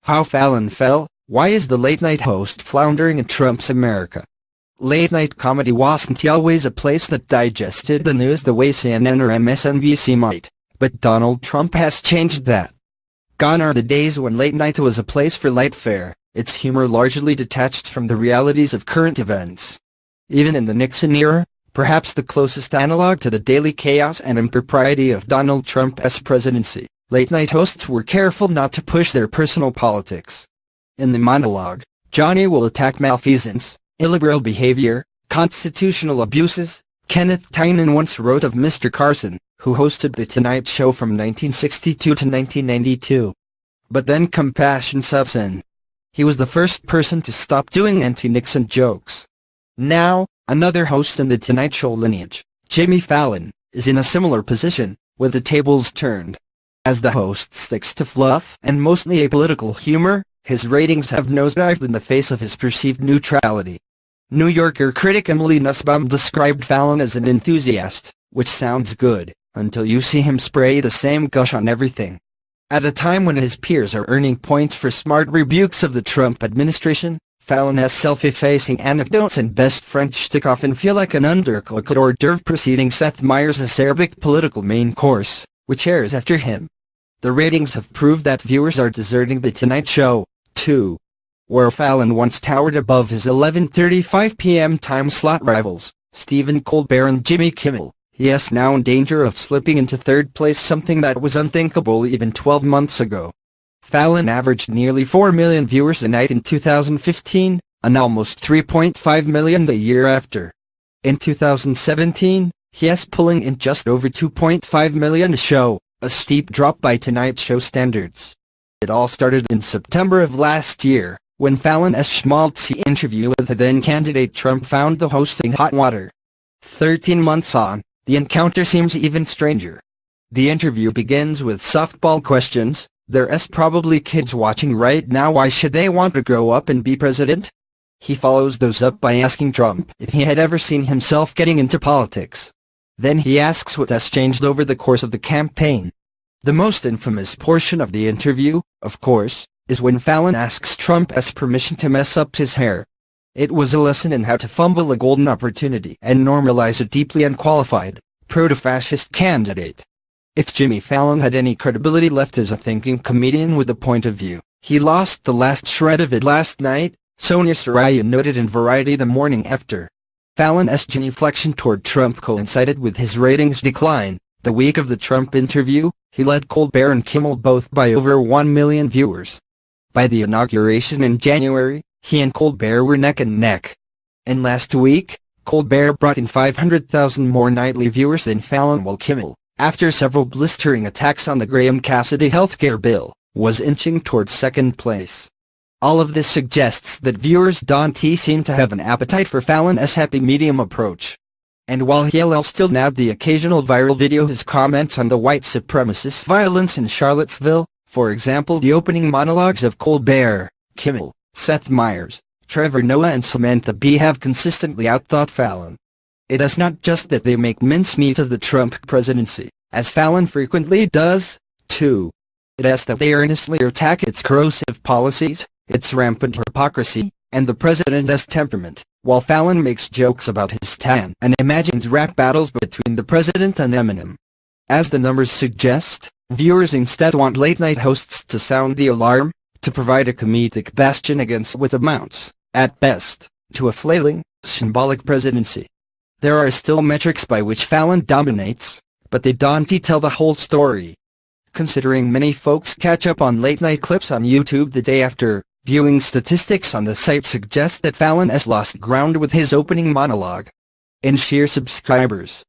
How Fallon fell. Why is the late-night host floundering in Trump's America? Late-night comedy wasn't always a place that digested the news the way CNN or MSNBC might, but Donald Trump has changed that. Gone are the days when late-night was a place for light fare, its humor largely detached from the realities of current events. Even in the Nixon era, perhaps the closest analog to the daily chaos and impropriety of Donald Trump's presidency, late-night hosts were careful not to push their personal politics. In the monologue, Johnny will attack malfeasance, illiberal behavior, constitutional abuses. Kenneth Tynan once wrote of Mr. Carson, who hosted The Tonight Show from 1962 to 1992. But then compassion sets in. He was the first person to stop doing anti-Nixon jokes. Now, another host in The Tonight Show lineage, Jimmy Fallon, is in a similar position, with the tables turned. As the host sticks to fluff and mostly apolitical humor, his ratings have nosedived in the face of his perceived neutrality. New Yorker critic Emily Nussbaum described Fallon as an enthusiast, which sounds good, until you see him spray the same gush on everything. At a time when his peers are earning points for smart rebukes of the Trump administration, Fallon's self-effacing anecdotes and best French schtick often feel like an undercooked hors d'oeuvre preceding Seth Meyers' acerbic political main course, which airs after him. The ratings have proved that viewers are deserting The Tonight Show, too. Where Fallon once towered above his 11:35 p.m. time slot rivals, Stephen Colbert and Jimmy Kimmel, he is now in danger of slipping into third place, something that was unthinkable even 12 months ago. Fallon averaged nearly 4 million viewers a night in 2015, and almost 3.5 million the year after. In 2017, he is pulling in just over 2.5 million a show, a steep drop by Tonight Show standards. It all started in September of last year, when Fallon's schmaltzy interview with the then-candidate Trump found the host in hot water. 13 months on, the encounter seems even stranger. The interview begins with softball questions. There's probably kids watching right now. Why should they want to grow up and be president? He follows those up by asking Trump if he had ever seen himself getting into politics. Then he asks what has changed over the course of the campaign. The most infamous portion of the interview, of course, is when Fallon asks Trump's permission to mess up his hair. It was a lesson in how to fumble a golden opportunity and normalize a deeply unqualified, proto-fascist candidate. If Jimmy Fallon had any credibility left as a thinking comedian with a point of view, he lost the last shred of it last night, Sonia Saraya noted in Variety the morning after. Fallon's genuflection toward Trump coincided with his ratings decline. The week of the Trump interview, he led Colbert and Kimmel both by over 1 million viewers. By the inauguration in January, he and Colbert were neck and neck. And last week, Colbert brought in 500,000 more nightly viewers than Fallon, while Kimmel, after several blistering attacks on the Graham Cassidy healthcare bill, was inching towards second place. All of this suggests that viewers don't seem to have an appetite for Fallon's happy medium approach. And while he'll still nab the occasional viral video, his comments on the white supremacist violence in Charlottesville, for example the opening monologues of Colbert, Kimmel, Seth Meyers, Trevor Noah and Samantha Bee have consistently outthought Fallon. It is not just that they make mincemeat of the Trump presidency, as Fallon frequently does, too. It is that they earnestly attack its corrosive policies, its rampant hypocrisy, and the president's temperament, while Fallon makes jokes about his tan and imagines rap battles between the president and Eminem. As the numbers suggest, viewers instead want late-night hosts to sound the alarm, to provide a comedic bastion against what amounts, at best, to a flailing, symbolic presidency. There are still metrics by which Fallon dominates, but they don't tell the whole story. Considering many folks catch up on late-night clips on YouTube the day after, viewing statistics on the site suggest that Fallon has lost ground with his opening monologue. In sheer subscribers,